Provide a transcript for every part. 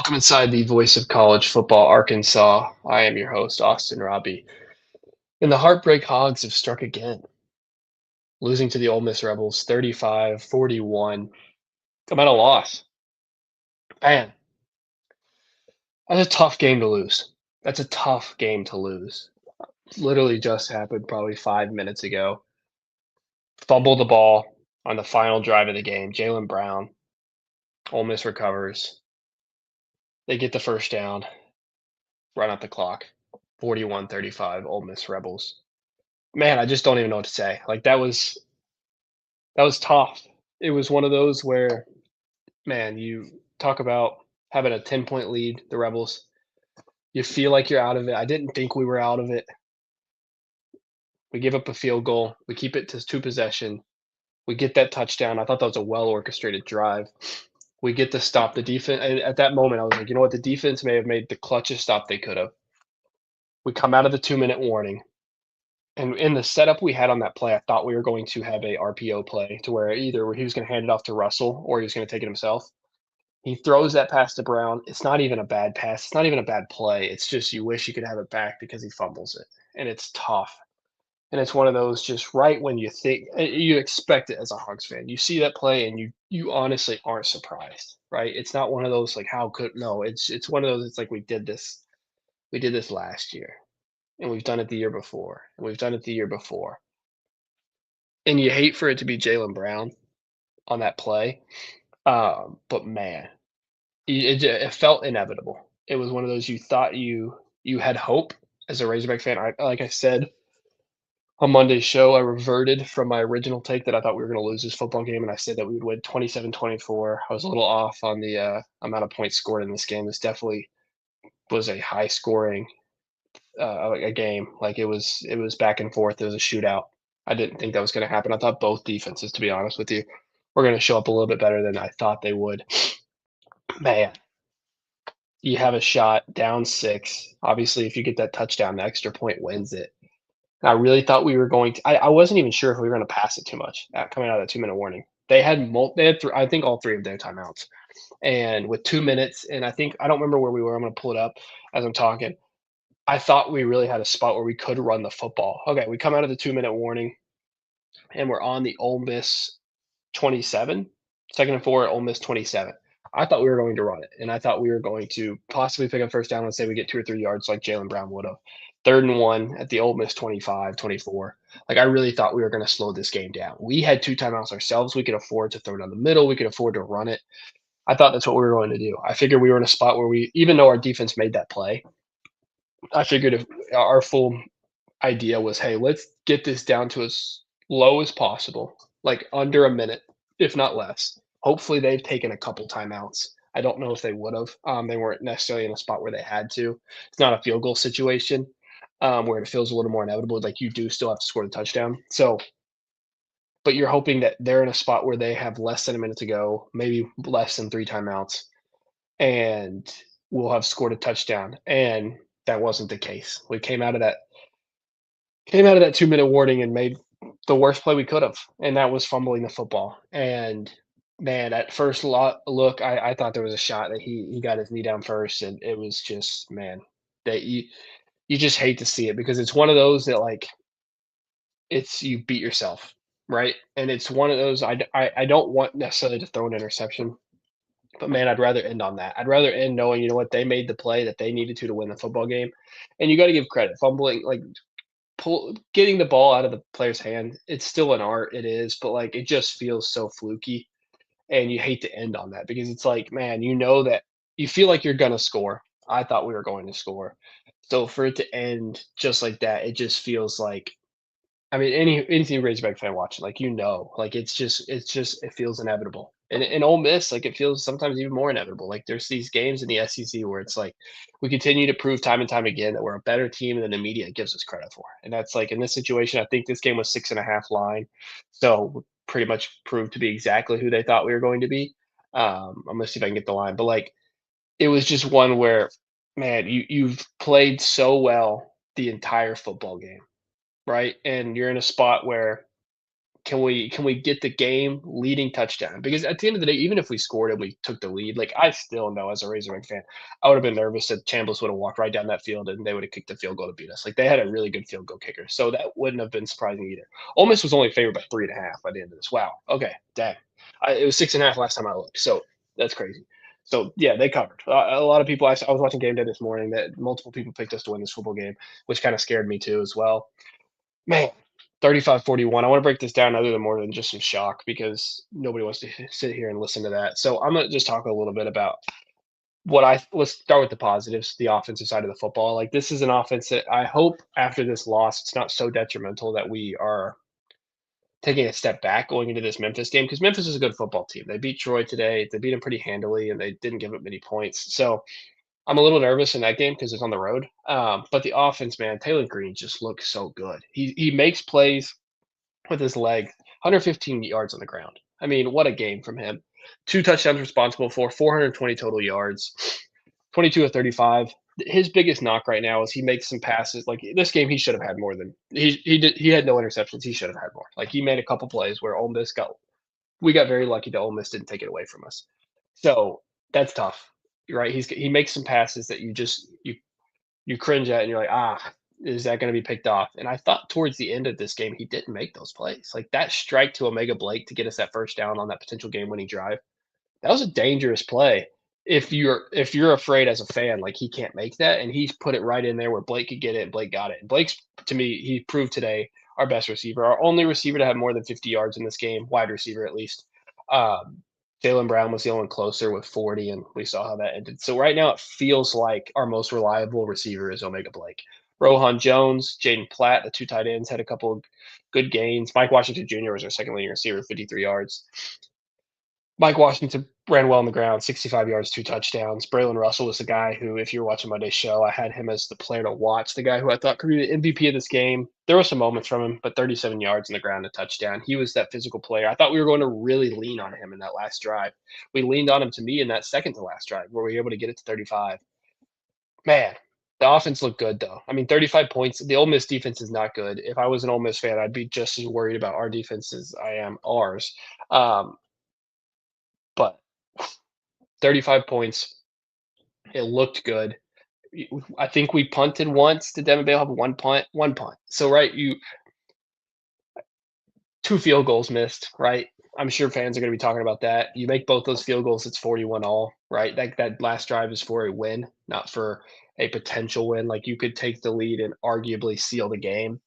Welcome inside the voice of college football, Arkansas. I am your host, Austin Robbie. And the Heartbreak Hogs have struck again, losing to the Ole Miss Rebels 35-41. Come at a loss. Man, that's a tough game to lose. That's a tough game to lose. Literally just happened probably 5 minutes ago. Fumble the ball on the final drive of the game. Jalen Brown, Ole Miss recovers. They get the first down, run out the clock. 41-35, Ole Miss Rebels. Man, I just don't even know what to say. Like that was tough. It was one of those where, man, you talk about having a 10-point lead, the Rebels. You feel like you're out of it. I didn't think we were out of it. We give up a field goal. We keep it to two possession. We get that touchdown. I thought that was a well orchestrated drive. We get to stop the defense. And at that moment, I was like, you know what? The defense may have made the clutchest stop they could have. We come out of the 2-minute warning. And in the setup we had on that play, I thought we were going to have a RPO play to where either he was going to hand it off to Russell or he was going to take it himself. He throws that pass to Brown. It's not even a bad pass. It's not even a bad play. It's just you wish you could have it back because he fumbles it. And it's tough. And it's one of those just right when you think you expect it as a Hogs fan. You see that play and you honestly aren't surprised, right? It's not one of those like how could no, it's one of those it's like we did this. We did this last year. And we've done it the year before. And we've done it the year before. And you hate for it to be Jalen Brown on that play. But man, it felt inevitable. It was one of those you thought you had hope as a Razorback fan. I like I said on Monday's show, I reverted from my original take that I thought we were going to lose this football game, and I said that we would win 27-24. I was a little off on the amount of points scored in this game. This definitely was a high scoring a game. Like it was back and forth. It was a shootout. I didn't think that was going to happen. I thought both defenses, to be honest with you, were going to show up a little bit better than I thought they would. Man, you have a shot down 6. Obviously, if you get that touchdown, the extra point wins it. And I really thought we were going to I wasn't even sure if we were going to pass it too much, coming out of that 2-minute warning. They had I think all 3 of their timeouts. And with 2 minutes, and I don't remember where we were. I'm gonna pull it up as I'm talking. I thought we really had a spot where we could run the football. Okay, we come out of the 2-minute warning, and we're on the Ole Miss 27, 2nd and 4 at Ole Miss 27. I thought we were going to run it, and I thought we were going to possibly pick up first down. Let's say we get 2 or 3 yards like Jalen Brown would have. 3rd and 1 at the Ole Miss 25, 24. Like, I really thought we were going to slow this game down. We had 2 timeouts ourselves. We could afford to throw it down the middle. We could afford to run it. I thought that's what we were going to do. I figured we were in a spot where even though our defense made that play, I figured if our full idea was, hey, let's get this down to as low as possible, like under a minute, if not less. Hopefully, they've taken a couple timeouts. I don't know if they would have. They weren't necessarily in a spot where they had to. It's not a field goal situation where it feels a little more inevitable. Like you do still have to score the touchdown. So, but you're hoping that they're in a spot where they have less than a minute to go, maybe less than 3 timeouts, and we'll have scored a touchdown. And that wasn't the case. We came out of that 2-minute warning and made the worst play we could have, and that was fumbling the football. And man, at first look, I thought there was a shot that he got his knee down first, and it was just man that you just hate to see it because it's one of those that like it's you beat yourself, right? And it's one of those I don't want necessarily to throw an interception, but man, I'd rather end on that. I'd rather end knowing you know what they made the play that they needed to win the football game, and you got to give credit. Fumbling like getting the ball out of the player's hand, it's still an art, it is, but, like, it just feels so fluky, and you hate to end on that because it's like, man, you know that you feel like you're gonna score. I thought we were going to score. So for it to end just like that, it just feels like I mean, anything Razorback fan watching, like, like, it's just it feels inevitable. And in Ole Miss, like, it feels sometimes even more inevitable. Like, there's these games in the SEC where it's like, we continue to prove time and time again that we're a better team than the media gives us credit for. And that's like in this situation, I think this game was 6.5 line. So pretty much proved to be exactly who they thought we were going to be. I'm gonna see if I can get the line. But like it was just one where, man, you've played so well the entire football game, right? And you're in a spot where can we get the game leading touchdown? Because at the end of the day, even if we scored and we took the lead, like I still know as a Razorback fan, I would have been nervous that Chambliss would have walked right down that field and they would have kicked the field goal to beat us. Like they had a really good field goal kicker, so that wouldn't have been surprising either. Ole Miss was only favored by 3.5 by the end of this. Wow. Okay. Dang. It was 6.5 last time I looked. So that's crazy. So yeah, they covered. A lot of people. I was watching game day this morning that multiple people picked us to win this football game, which kind of scared me too as well. Man, 35-41. I want to break this down other than more than just some shock because nobody wants to sit here and listen to that. So I'm gonna just talk a little bit about let's start with the positives, the offensive side of the football. Like this is an offense that I hope after this loss, it's not so detrimental that we are taking a step back going into this Memphis game because Memphis is a good football team. They beat Troy today. They beat them pretty handily and they didn't give up many points. So I'm a little nervous in that game because it's on the road. But the offense, man, Taylor Green just looks so good. He makes plays with his leg, 115 yards on the ground. I mean, what a game from him. 2 touchdowns responsible for 420 total yards, 22 of 35. His biggest knock right now is he makes some passes. Like this game, he should have had more than he had no interceptions. He should have had more. Like he made a couple plays where Ole Miss got we got very lucky that Ole Miss didn't take it away from us. So that's tough, right? He makes some passes that you cringe at and you're like, is that going to be picked off? And I thought towards the end of this game, he didn't make those plays. Like that strike to Omega Blake to get us that first down on that potential game winning drive. That was a dangerous play. If you're afraid as a fan, like he can't make that, and he's put it right in there where Blake could get it, and Blake got it. And Blake's to me, he proved today our best receiver, our only receiver to have more than 50 yards in this game, wide receiver at least. Um, Jalen Brown was the only one closer with 40, and we saw how that ended. So right now, it feels like our most reliable receiver is Omega Blake. Rohan Jones, Jaden Platt, the 2 tight ends, had a couple of good gains. Mike Washington Jr. was our second leading receiver, 53 yards. Mike Washington ran well on the ground, 65 yards, 2 touchdowns. Braylon Russell was the guy who, if you were watching Monday's show, I had him as the player to watch, the guy who I thought could be the MVP of this game. There were some moments from him, but 37 yards on the ground, a touchdown. He was that physical player. I thought we were going to really lean on him in that last drive. We leaned on him to me in that second to last drive where we were able to get it to 35. Man, the offense looked good, though. I mean, 35 points. The Ole Miss defense is not good. If I was an Ole Miss fan, I'd be just as worried about our defense as I am ours. Um, but 35 points. It looked good. I think we punted once. Did Devin Bale have one punt? One punt. So right, you 2 field goals missed. Right. I'm sure fans are going to be talking about that. You make both those field goals, it's 41 all. Right. That last drive is for a win, not for a potential win. Like you could take the lead and arguably seal the game.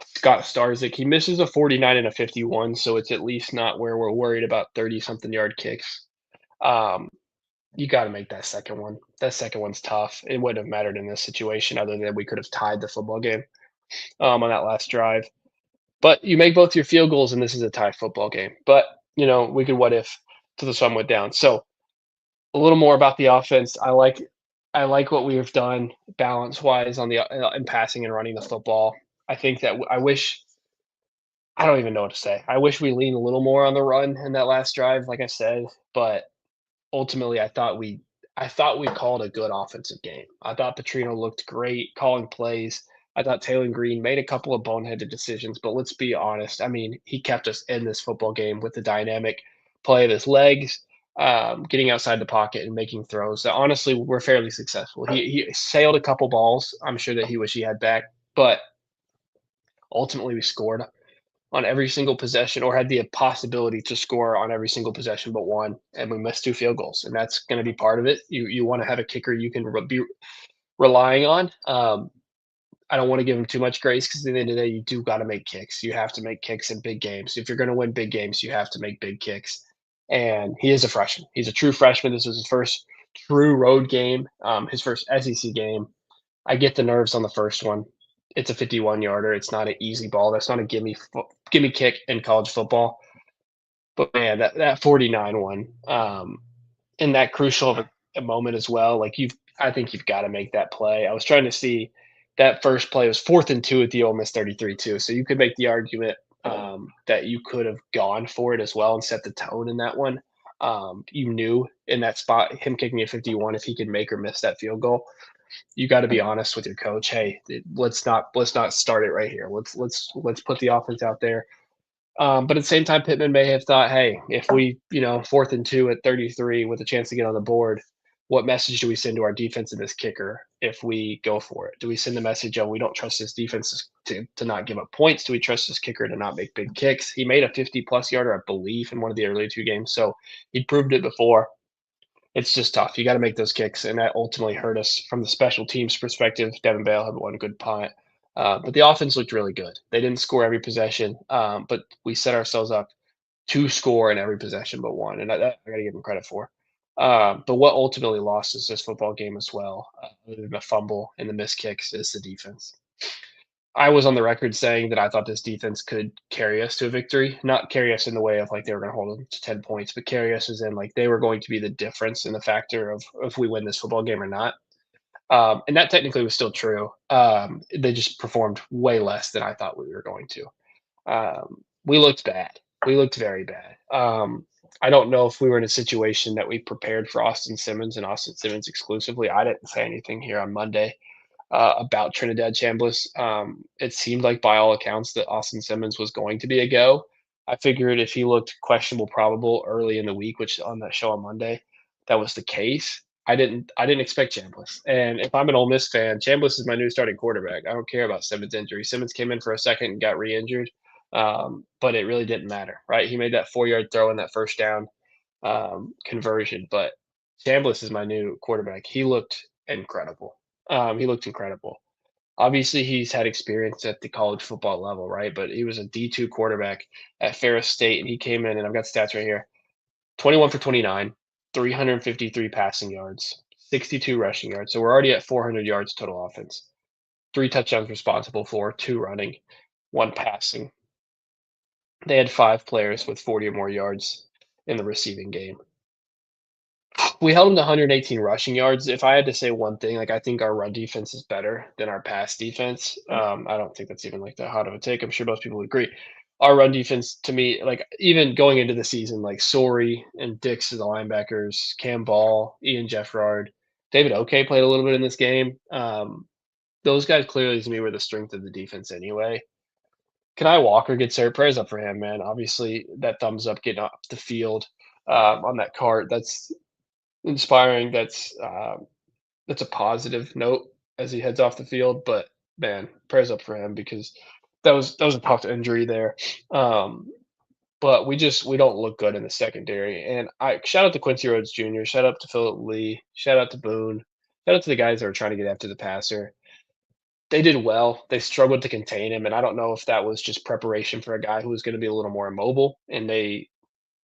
Scott Starzik, he misses a 49 and a 51, so it's at least not where we're worried about 30 something yard kicks. Um, You gotta make that second one. That second one's tough. It wouldn't have mattered in this situation other than we could have tied the football game, on that last drive. But you make both your field goals, and this is a tie football game. But, we could what if till the sun went down. So, a little more about the offense. I like what we have done balance-wise on the in passing and running the football. I think that I don't even know what to say. I wish we leaned a little more on the run in that last drive, like I said, but ultimately, I thought we called a good offensive game. I thought Petrino looked great calling plays. I thought Taylor Green made a couple of boneheaded decisions, but let's be honest. I mean, he kept us in this football game with the dynamic play of his legs, getting outside the pocket and making throws. So honestly, we're fairly successful. He sailed a couple balls. I'm sure that he wish he had back, but ultimately we scored on every single possession or had the possibility to score on every single possession but one, and we missed 2 field goals, and that's going to be part of it. You want to have a kicker you can be relying on. I don't want to give him too much grace because at the end of the day, you do got to make kicks. You have to make kicks in big games. If you're going to win big games, you have to make big kicks. And he is a freshman. He's a true freshman. This was his first true road game, his first SEC game. I get the nerves on the first one. It's a 51 yarder. It's not an easy ball. That's not a gimme kick in college football. But man, that 49 one, in that crucial of a moment as well. Like I think you've got to make that play. I was trying to see that first play was 4th and 2 at the Ole Miss 33 too. So you could make the argument that you could have gone for it as well and set the tone in that one. You knew in that spot him kicking at 51 if he could make or miss that field goal. You got to be honest with your coach. Hey, let's not start it right here. Let's put the offense out there. But at the same time, Pittman may have thought, hey, if we, 4th and 2 at 33 with a chance to get on the board, what message do we send to our defense and this kicker if we go for it? Do we send the message of we don't trust this defense to not give up points? Do we trust this kicker to not make big kicks? He made a 50-plus yarder, I believe, in one of the early two games. So he proved it before. It's just tough. You got to make those kicks, and that ultimately hurt us from the special teams perspective. Devin Bale had one good punt, but the offense looked really good. They didn't score every possession, but we set ourselves up to score in every possession but one, and that I got to give them credit for. But what ultimately lost us this football game as well, other than the fumble and the missed kicks, is the defense. I was on the record saying that I thought this defense could carry us to a victory, not carry us in the way of like they were going to hold them to 10 points, but carry us as in like they were going to be the difference in the factor of if we win this football game or not. And that technically was still true. They just performed way less than I thought we were going to. We looked bad. We looked very bad. I don't know if we were in a situation that we prepared for Austin Simmons and Austin Simmons exclusively. I didn't say anything here on Monday about Trinidad Chambliss. It seemed like, by all accounts, that Austin Simmons was going to be a go. I figured if he looked questionable, probable early in the week, which on that show on Monday, that was the case. I didn't expect Chambliss. And if I'm an Ole Miss fan, Chambliss is my new starting quarterback. I don't care about Simmons' injury. Simmons came in for a second and got re-injured, but it really didn't matter, right? He made that 4-yard throw in that first down conversion, but Chambliss is my new quarterback. He looked incredible. He looked incredible. Obviously, he's had experience at the college football level, right? But he was a D2 quarterback at Ferris State, and he came in, and I've got stats right here: 21 for 29, 353 passing yards, 62 rushing yards. So we're already at 400 yards total offense. 3 touchdowns responsible for, 2 running, 1 passing. They had 5 players with 40 or more yards in the receiving game. We held them to 118 rushing yards. If I had to say one thing, like I think our run defense is better than our pass defense. I don't think that's even like that hot of a take. I'm sure most people would agree. Our run defense, to me, like even going into the season, like Sorey and Dix as the linebackers, Cam Ball, Ian Jeffrard, David Oke played a little bit in this game. Those guys clearly to me were the strength of the defense anyway. Kai Walker gets hurt. Prayers up for him, man. Obviously, that thumbs up getting off the field on that cart. That's inspiring. That's a positive note as he heads off the field. But man, prayers up for him because that was a tough injury there. Um, but we don't look good in the secondary. And I shout out to Quincy Rhodes Jr. Shout out to Philip Lee. Shout out to Boone. Shout out to the guys that were trying to get after the passer. They did well. They struggled to contain him, and I don't know if that was just preparation for a guy who was going to be a little more immobile, and they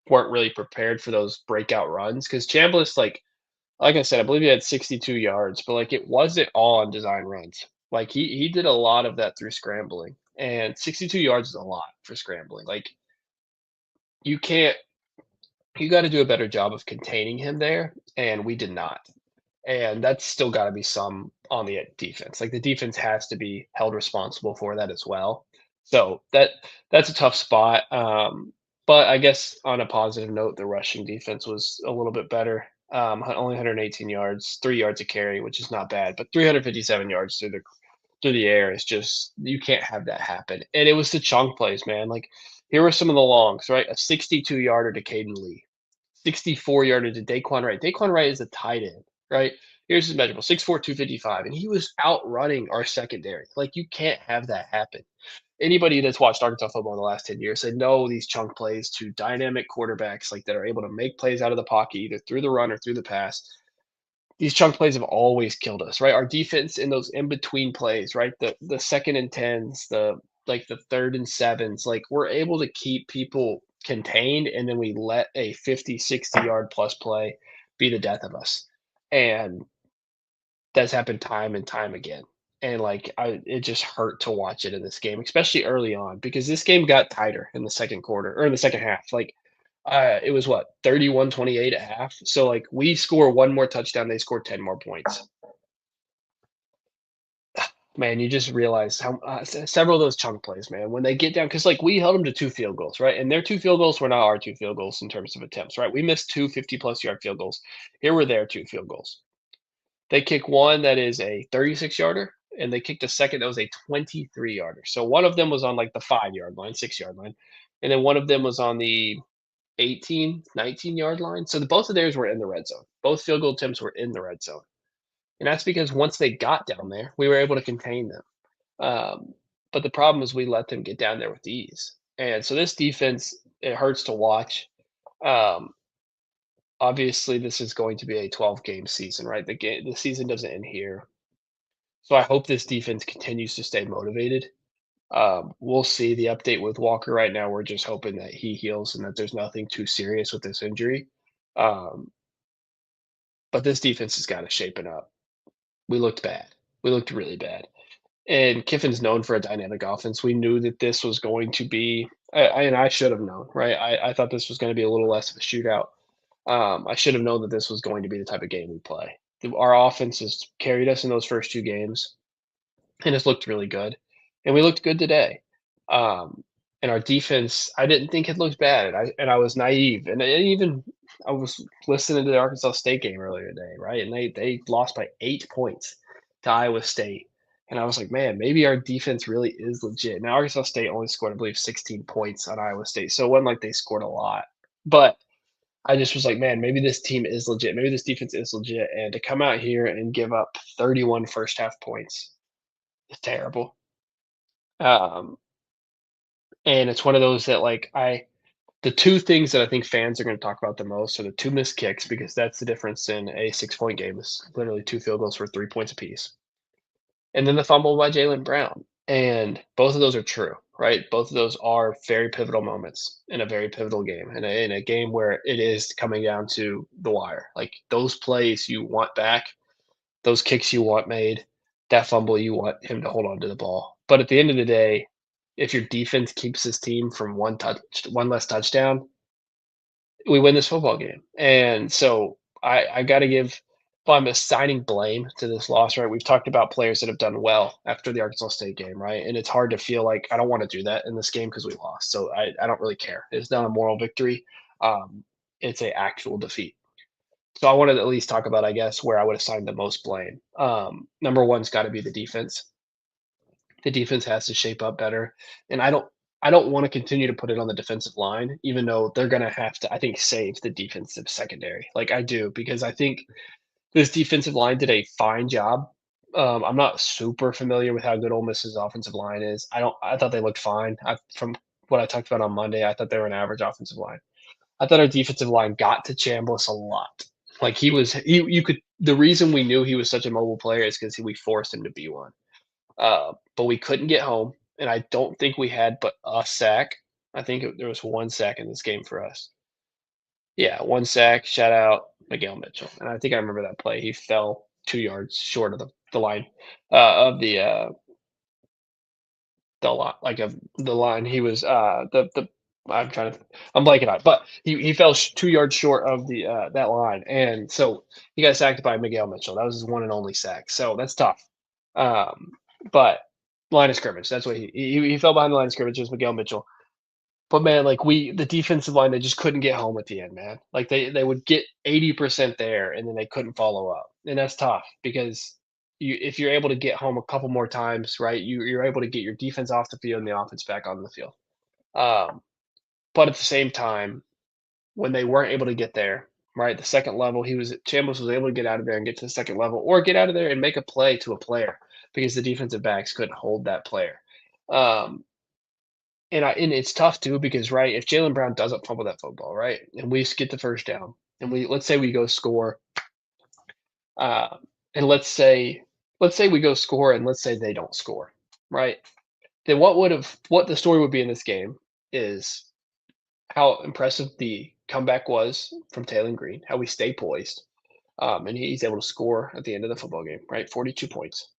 weren't really prepared for those breakout runs. Because Chambliss, like I said, I believe he had 62 yards, but like it wasn't all on design runs. Like he did a lot of that through scrambling, and 62 yards is a lot for scrambling. Like you can't, you got to do a better job of containing him there, and we did not. And that's still got to be some on the defense. Like the defense has to be held responsible for that as well. So that's a tough spot. But I guess on a positive note, the rushing defense was a little bit better. Only 118 yards, 3 yards a carry, which is not bad, but 357 yards through the air is just you can't have that happen. And it was the chunk plays, man. Like here were some of the longs, right? A 62 yarder to Caden Lee, 64 yarder to Daquan Wright. Daquan Wright is a tight end, right? Here's his measurable 6'4, 255. And he was outrunning our secondary. Like, you can't have that happen. Anybody that's watched Arkansas football in the last 10 years said, no, these chunk plays to dynamic quarterbacks, like that are able to make plays out of the pocket, either through the run or through the pass. These chunk plays have always killed us, right? Our defense in those in between plays, right? The second and tens, the third and sevens, like we're able to keep people contained, and then we let a 50, 60 yard plus play be the death of us. And that's happened time and time again. And it just hurt to watch it in this game, especially early on, because this game got tighter in the second quarter or in the second half. It was what, 31-28 at half. So like we score one more touchdown, they score 10 more points. Man, you just realize how several of those chunk plays, man, when they get down, because like we held them to 2 field goals, right? And their 2 field goals were not our 2 field goals in terms of attempts, right? We missed 2 50-plus yard field goals. Here were their 2 field goals. They kick one that is a 36 yarder, and they kicked a second that was a 23 yarder. So one of them was on like the 5 yard line, 6 yard line. and then one of them was on the 18, 19-yard line. So both of theirs were in the red zone. Both field goal attempts were in the red zone. And that's because once they got down there, we were able to contain them. Um, but the problem is we let them get down there with ease. And so this defense, it hurts to watch. Um, Obviously, this is going to be a 12-game season, right? The season doesn't end here. So I hope this defense continues to stay motivated. We'll see the update with Walker right now. We're just hoping that he heals and that there's nothing too serious with this injury. Um, but this defense has got to shape it up. We looked bad. We looked really bad. And Kiffin's known for a dynamic offense. We knew that this was going to be, and I should have known, right? I thought this was going to be a little less of a shootout. I should have known that this was going to be the type of game we play. Our offense has carried us in those first two games, and it's looked really good. And we looked good today. Um, and our defense, I didn't think it looked bad. And I was naive. And even I was listening to the Arkansas State game earlier today, right? And they lost by 8 points to Iowa State. And I was like, man, maybe our defense really is legit. Now Arkansas State only scored, I believe, 16 points on Iowa State. So it wasn't like they scored a lot. But I just was like, man, maybe this team is legit. Maybe this defense is legit. And to come out here and give up 31 first half points is terrible. Um, and it's one of those that the two things that I think fans are going to talk about the most are the two missed kicks, because that's the difference in a 6 point game is literally two field goals for 3 points apiece. And then the fumble by Jalen Brown. And both of those are true, right? Both of those are very pivotal moments in a very pivotal game, in a game where it is coming down to the wire. Like those plays you want back, those kicks you want made, that fumble you want him to hold on to the ball. But at the end of the day, if your defense keeps this team from one less touchdown, we win this football game. And so I got to give, if I'm assigning blame to this loss, right? We've talked about players that have done well after the Arkansas State game, right? And it's hard to feel like I don't want to do that in this game because we lost. So I don't really care. It's not a moral victory. Um, it's a actual defeat. So I wanted to at least talk about, I guess, where I would assign the most blame. Number one's got to be the defense. The defense has to shape up better, and I don't want to continue to put it on the defensive line, even though they're going to have to, I think, save the defensive secondary. Like I do, because I think this defensive line did a fine job. I'm not super familiar with how good Ole Miss's offensive line is. I thought they looked fine. From what I talked about on Monday, I thought they were an average offensive line. I thought our defensive line got to Chambliss a lot. Like you could. The reason we knew he was such a mobile player is because we forced him to be one. But we couldn't get home, and I don't think we had but a sack. I think there was one sack in this game for us. Yeah, one sack. Shout out Miguel Mitchell, and I think I remember that play. He fell 2 yards short of the line of the lot like of the line. He was the I'm trying to I'm blanking out, but he fell 2 yards short of the that line, and so he got sacked by Miguel Mitchell. That was his one and only sack. So that's tough. Um, but line of scrimmage. That's what he fell behind the line of scrimmage. It was Miguel Mitchell. But man, like the defensive line, they just couldn't get home at the end, man. Like they would get 80% there and then they couldn't follow up. And that's tough because if you're able to get home a couple more times, right, you're able to get your defense off the field and the offense back on the field. Um, but at the same time, when they weren't able to get there, right, the second level, Chambliss was able to get out of there and get to the second level, or get out of there and make a play to a player because the defensive backs couldn't hold that player. Um, and it's tough too because, right, if Jalen Brown doesn't fumble that football, right, and we get the first down, and let's say we go score, uh, and let's say we go score, and let's say they don't score, right? Then what the story would be in this game is how impressive the comeback was from Taylor Green, how we stay poised, and he's able to score at the end of the football game, right? 42 points.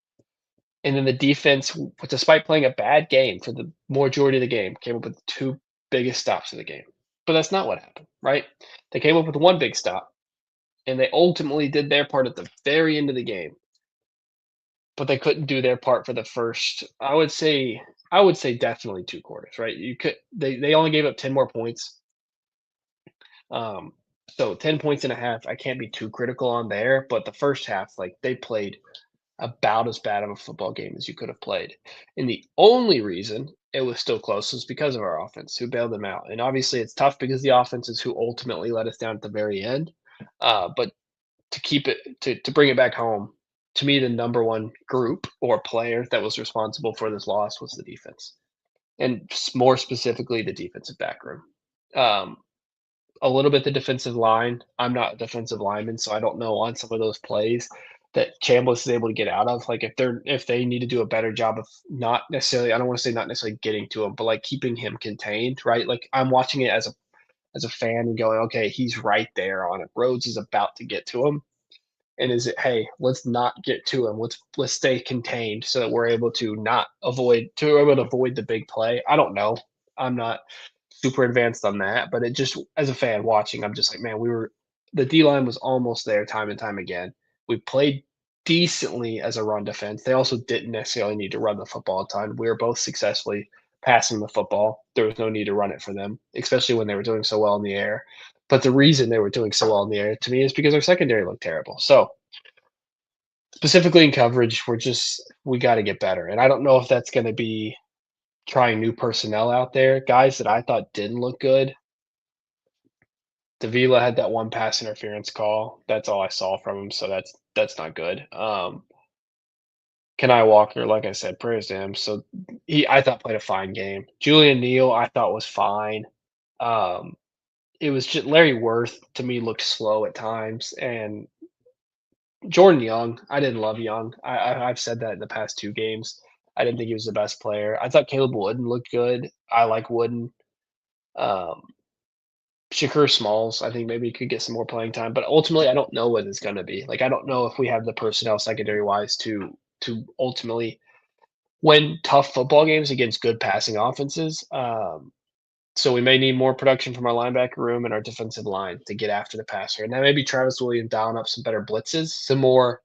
And then the defense, despite playing a bad game for the majority of the game, came up with the two biggest stops of the game. But that's not what happened, right? They came up with one big stop, and they ultimately did their part at the very end of the game. But they couldn't do their part for the first, I would say definitely 2 quarters, right? They only gave up 10 more points. Um, so 10 points and a half, I can't be too critical on there, but the first half, like they played about as bad of a football game as you could have played. And the only reason it was still close was because of our offense, who bailed them out. And obviously, it's tough because the offense is who ultimately let us down at the very end. But to keep it to bring it back home, to me, the number one group or player that was responsible for this loss was the defense, and more specifically, the defensive back room. Um, a little bit the defensive line. I'm not a defensive lineman, so I don't know on some of those plays that Chambliss is able to get out of. Like if they need to do a better job of not necessarily, I don't want to say not necessarily getting to him, but like keeping him contained, right? Like I'm watching it as a fan and going, okay, he's right there on it. Rhodes is about to get to him. And is it, hey, let's not get to him. Let's stay contained so that we're able to not avoid to able to avoid the big play. I don't know. I'm not super advanced on that, but it just as a fan watching, I'm just like, man, the D line was almost there time and time again. We played decently as a run defense. They also didn't necessarily need to run the football a ton. We were both successfully passing the football. There was no need to run it for them, especially when they were doing so well in the air. But the reason they were doing so well in the air to me is because our secondary looked terrible. So specifically in coverage, we got to get better. And I don't know if that's going to be trying new personnel out there. Guys that I thought didn't look good. Davila had that one pass interference call. That's all I saw from him, so that's not good. Kenai Walker, like I said, prayers to him. So I thought played a fine game. Julian Neal, I thought was fine. Um, it was just Larry Worth to me looked slow at times, and Jordan Young, I didn't love Young. I've said that in the past 2 games. I didn't think he was the best player. I thought Caleb Wooden looked good. I like Wooden. Um, Shakur Smalls, I think maybe he could get some more playing time, but ultimately, I don't know what it's gonna be. Like, I don't know if we have the personnel secondary-wise to ultimately win tough football games against good passing offenses. So we may need more production from our linebacker room and our defensive line to get after the passer, and then maybe Travis Williams dialing up some better blitzes, some more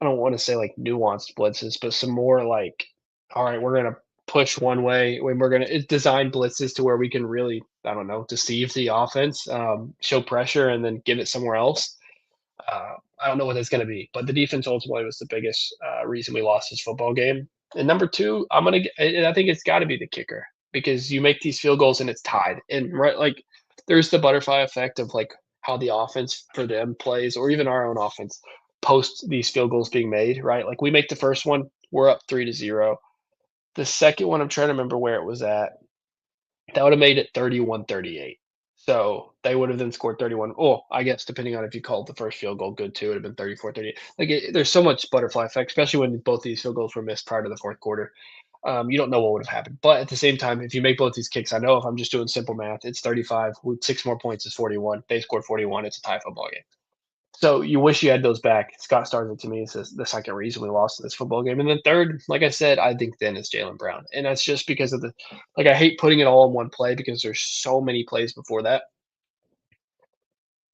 I don't want to say like nuanced blitzes, but some more like, all right, we're gonna push one way when we're gonna design blitzes to where we can really, I don't know, deceive the offense, show pressure, and then give it somewhere else. I don't know what that's going to be, but the defense ultimately was the biggest reason we lost this football game. And number two, and I think it's got to be the kicker because you make these field goals and it's tied, and right, like there's the butterfly effect of like how the offense for them plays, or even our own offense post these field goals being made, right? Like we make the first one, we're up 3-0. The second one, I'm trying to remember where it was at. That would have made it 31-38. So they would have then scored 31. Oh, I guess depending on if you called the first field goal good too, it would have been 34-38. Like there's so much butterfly effect, especially when both these field goals were missed prior to the fourth quarter. You don't know what would have happened. But at the same time, if you make both these kicks, I know if I'm just doing simple math, it's 35. With 6 more points is 41. They scored 41. It's a tie football game. So you wish you had those back. Scott started to me as the second reason we lost this football game. And then third, like I said, I think then is Jalen Brown. And that's just because of I hate putting it all in one play because there's so many plays before that.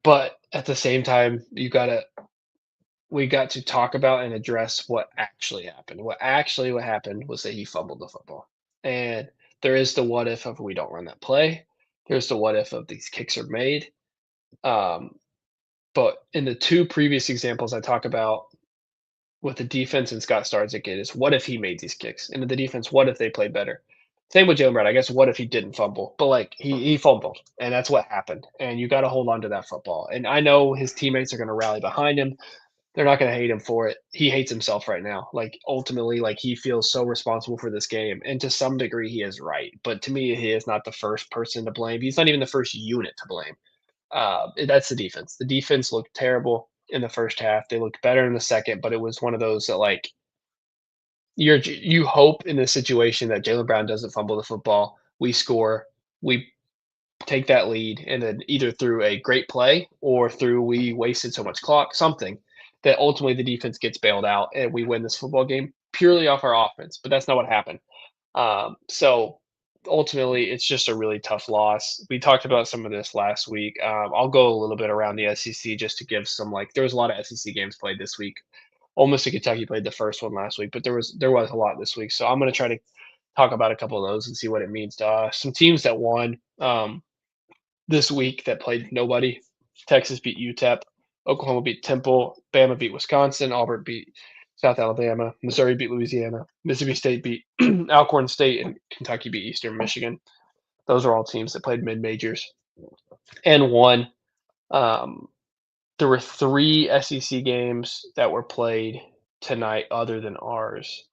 But at the same time, we got to talk about and address what actually happened. What happened was that he fumbled the football. And there is the what if of we don't run that play. There's the what if of these kicks are made. Um, but in the 2 previous examples I talk about with the defense and Scott Starzik is what if he made these kicks? And the defense, what if they played better? Same with Jalen Brown. I guess what if he didn't fumble? But like he fumbled, and that's what happened. And you got to hold on to that football. And I know his teammates are going to rally behind him. They're not going to hate him for it. He hates himself right now. Like ultimately, like he feels so responsible for this game, and to some degree, he is right. But to me, he is not the first person to blame. He's not even the first unit to blame. That's the defense. The defense looked terrible in the first half. They looked better in the second, but it was one of those that like you hope in this situation that Jalen Brown doesn't fumble the football. We score, we take that lead, and then either through a great play or through we wasted so much clock, something that ultimately the defense gets bailed out and we win this football game purely off our offense. But that's not what happened. So ultimately, it's just a really tough loss. We talked about some of this last week. I'll go a little bit around the SEC just to give some like there was a lot of SEC games played this week. Ole Miss and Kentucky played the first one last week, but there was a lot this week. So I'm going to try to talk about a couple of those and see what it means to us. Some teams that won this week that played nobody. Texas beat UTEP. Oklahoma beat Temple. Bama beat Wisconsin. Auburn beat South Alabama. Missouri beat Louisiana. Mississippi State beat Alcorn State, and Kentucky beat Eastern Michigan. Those are all teams that played mid majors and won. Um, there were 3 SEC games that were played tonight other than ours.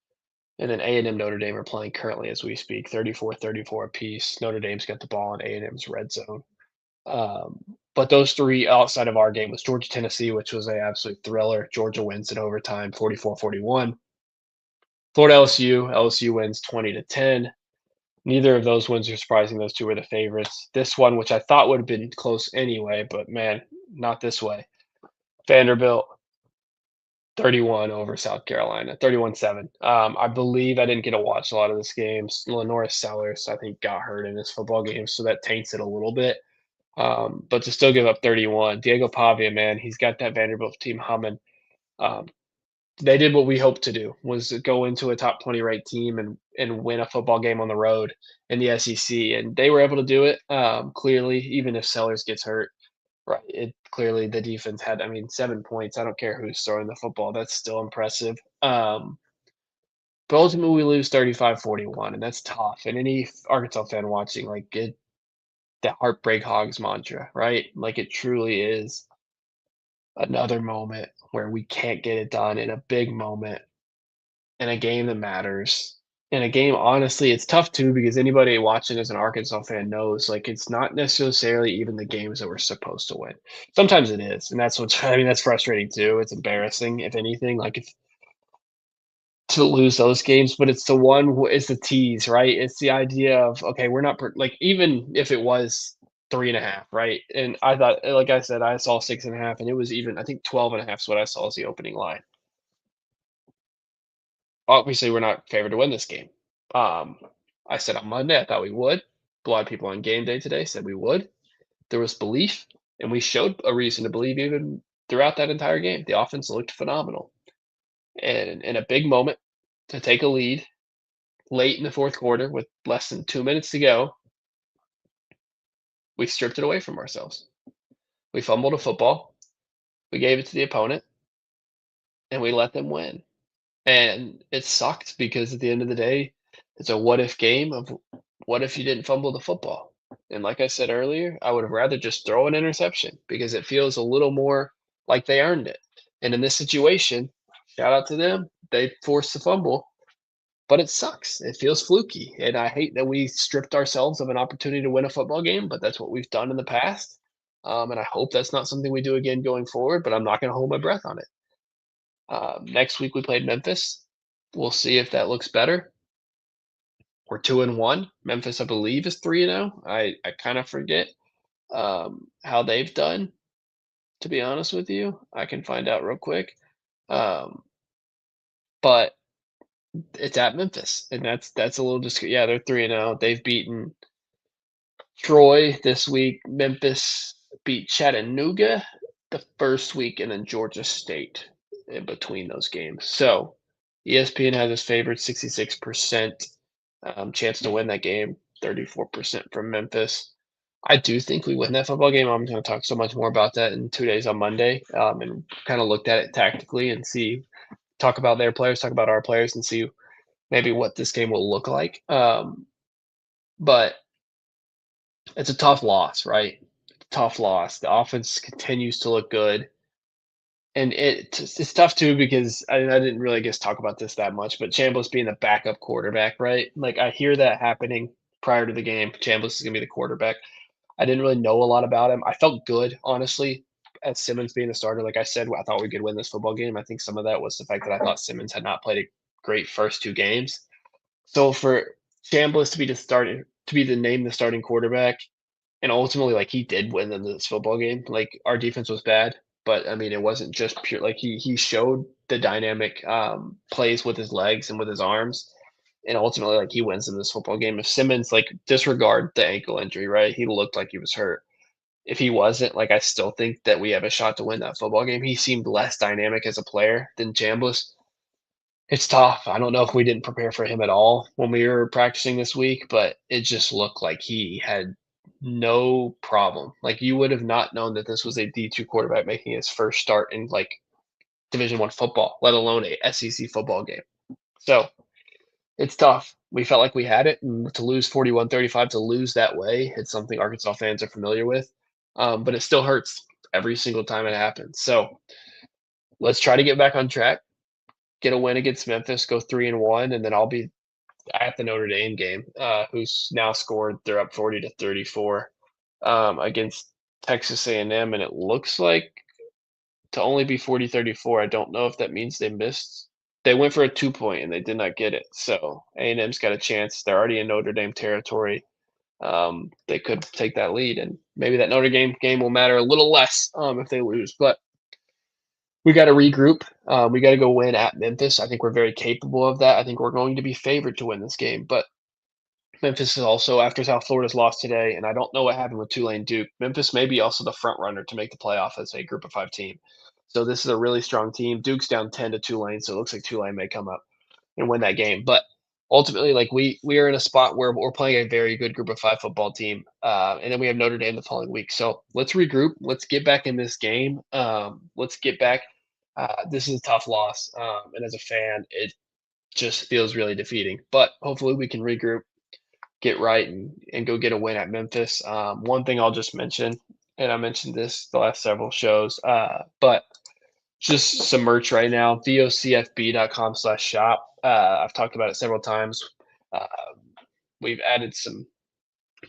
And then A&M Notre Dame are playing currently as we speak, 34-34 apiece. Notre Dame's got the ball in A&M's red zone. Um, but those 3 outside of our game was Georgia Tennessee, which was an absolute thriller. Georgia wins in overtime, 44-41. Florida LSU wins 20-10. Neither of those wins are surprising. Those 2 were the favorites. This one, which I thought would have been close anyway, but man, not this way. Vanderbilt 31 over South Carolina, 31-7. I believe I didn't get to watch a lot of this game. Lenora Sellers, I think, got hurt in this football game, so that taints it a little bit. But to still give up 31, Diego Pavia, man, he's got that Vanderbilt team humming. Um, they did what we hoped to do, was go into a top 20 ranked team and win a football game on the road in the SEC, and they were able to do it. Clearly, even if Sellers gets hurt, right? It clearly the defense had, I mean, 7 points. I don't care who's throwing the football. That's still impressive. But ultimately, we lose 35-41, and that's tough. And any Arkansas fan watching, like, the heartbreak hogs mantra, right? Like, it truly is another moment where we can't get it done in a big moment in a game that matters. In a game, honestly, it's tough too because anybody watching as an Arkansas fan knows, like, it's not necessarily even the games that we're supposed to win. Sometimes it is, and that's what's I mean, that's frustrating too. It's embarrassing, if anything, like, if to lose those games, but it's the one it's the tease, right? It's the idea of, okay, we're not like, even if it was 3.5, right? And I thought, like I said, I saw 6.5, and it was even, I think 12.5 is what I saw as the opening line. Obviously, we're not favored to win this game. Um, I said on Monday I thought we would. A lot of people on game day today said we would. There was belief, and we showed a reason to believe even throughout that entire game. The offense looked phenomenal. And in a big moment to take a lead late in the fourth quarter with less than 2 minutes to go, we stripped it away from ourselves. We fumbled a football, we gave it to the opponent, and we let them win. And it sucked because at the end of the day, it's a what if game of what if you didn't fumble the football? And like I said earlier, I would have rather just throw an interception because it feels a little more like they earned it. And in this situation, shout out to them, they forced the fumble, but it sucks. It feels fluky. And I hate that we stripped ourselves of an opportunity to win a football game, but that's what we've done in the past. And I hope that's not something we do again going forward, but I'm not going to hold my breath on it. Next week we played Memphis. We'll see if that looks better. We're 2-1. Memphis, I believe, is 3-0. I kind of forget how they've done. To be honest with you, I can find out real quick. Um, but it's at Memphis, and that's a little yeah, they're 3-0. They've beaten Troy this week. Memphis beat Chattanooga the first week, and then Georgia State in between those games. So ESPN has us favored 66% chance to win that game, 34% from Memphis. I do think we win that football game. I'm going to talk so much more about that in 2 days on Monday, and kind of looked at it tactically and talk about their players, talk about our players, and see maybe what this game will look like. But it's a tough loss, right? Tough loss. The offense continues to look good. And it's tough too because I didn't really, I guess, talk about this that much, but Chambliss being the backup quarterback, right? Like, I hear that happening prior to the game. Chambliss is gonna be the quarterback. I didn't really know a lot about him. I felt good, honestly, as Simmons being the starter. Like I said, I thought we could win this football game. I think some of that was the fact that I thought Simmons had not played a great first 2 games. So for Chambliss to be the starting quarterback, and ultimately, like, he did win them this football game. Like, our defense was bad, but, I mean, it wasn't just pure, like, he showed the dynamic, plays with his legs and with his arms, and ultimately, like, he wins in this football game. If Simmons, like, disregard the ankle injury, right? He looked like he was hurt. If he wasn't, like, I still think that we have a shot to win that football game. He seemed less dynamic as a player than Chambliss. It's tough. I don't know if we didn't prepare for him at all when we were practicing this week, but it just looked like he had no problem. Like, you would have not known that this was a D2 quarterback making his first start in, like, Division I football, let alone a SEC football game. So it's tough. We felt like we had it, and to lose 41-35, to lose that way, it's something Arkansas fans are familiar with, but it still hurts every single time it happens. So let's try to get back on track, get a win against Memphis, go 3-1, and then I'll be at the Notre Dame game, who's now scored. They're up 40-34 against Texas A&M, and it looks like to only be 40-34. I don't know if that means they missed. They went for a 2-point and they did not get it. So A&M's got a chance. They're already in Notre Dame territory. They could take that lead, and maybe that Notre Dame game will matter a little less if they lose. But we got to regroup. We got to go win at Memphis. I think we're very capable of that. I think we're going to be favored to win this game. But Memphis is also, after South Florida's lost today, and I don't know what happened with Tulane Duke, Memphis may be also the front runner to make the playoff as a Group of 5 team. So this is a really strong team. Duke's down 10 to Tulane, so it looks like Tulane may come up and win that game. But ultimately, like we are in a spot where we're playing a very good Group of 5 football team, and then we have Notre Dame the following week. So let's regroup. Let's get back in this game. Let's get back. This is a tough loss, and as a fan, it just feels really defeating. But hopefully, we can regroup, get right, and go get a win at Memphis. One thing I'll just mention, and I mentioned this the last several shows, but just some merch right now, vocfb.com/shop. I've talked about it several times. We've added some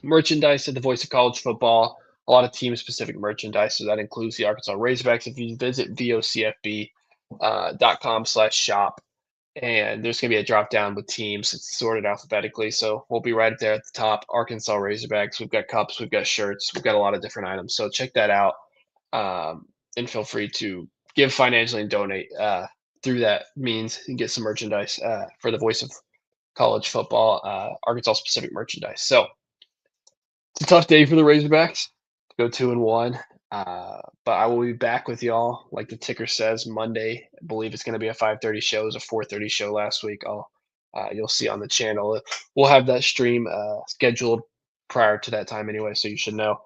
merchandise to the Voice of College Football, a lot of team-specific merchandise, so that includes the Arkansas Razorbacks. If you visit vocfb.com/shop, and there's going to be a drop down with teams. It's sorted alphabetically, so we'll be right there at the top. Arkansas Razorbacks. We've got cups, we've got shirts, we've got a lot of different items. So check that out, and feel free to give financially and donate through that means and get some merchandise for the Voice of College Football, Arkansas specific merchandise. So it's a tough day for the Razorbacks to go 2-1. But I will be back with y'all, like the ticker says, Monday. I believe it's going to be a 5:30 show. It was a 4:30 show last week. You'll see on the channel. We'll have that stream scheduled prior to that time anyway, so you should know.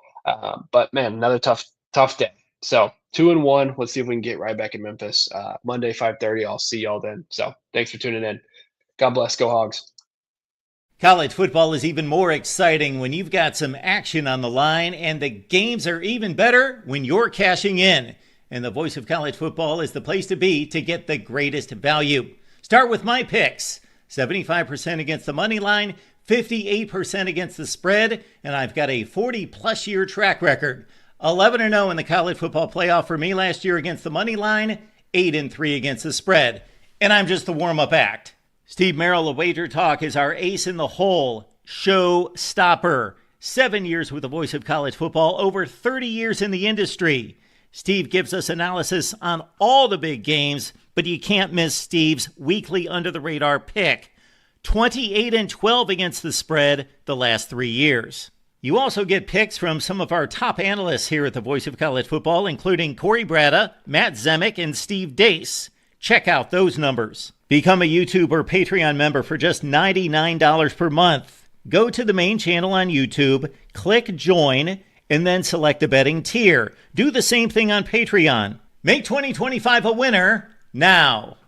But man, another tough day. So 2-1. Let's see if we can get right back in Memphis. Monday 5:30. I'll see y'all then. So thanks for tuning in. God bless. Go Hogs. College football is even more exciting when you've got some action on the line, and the games are even better when you're cashing in. And the Voice of College Football is the place to be to get the greatest value. Start with my picks. 75% against the money line, 58% against the spread, and I've got a 40-plus year track record. 11-0 in the college football playoff for me last year against the money line, 8-3 against the spread. And I'm just the warm-up act. Steve Merrill of Wager Talk is our ace in the hole, show stopper. 7 years with the Voice of College Football, over 30 years in the industry. Steve gives us analysis on all the big games, but you can't miss Steve's weekly under-the-radar pick. 28-12 against the spread the last 3 years. You also get picks from some of our top analysts here at the Voice of College Football, including Corey Bratta, Matt Zemek, and Steve Dace. Check out those numbers. Become a YouTube or Patreon member for just $99 per month. Go to the main channel on YouTube, click join, and then select a betting tier. Do the same thing on Patreon. Make 2025 a winner now.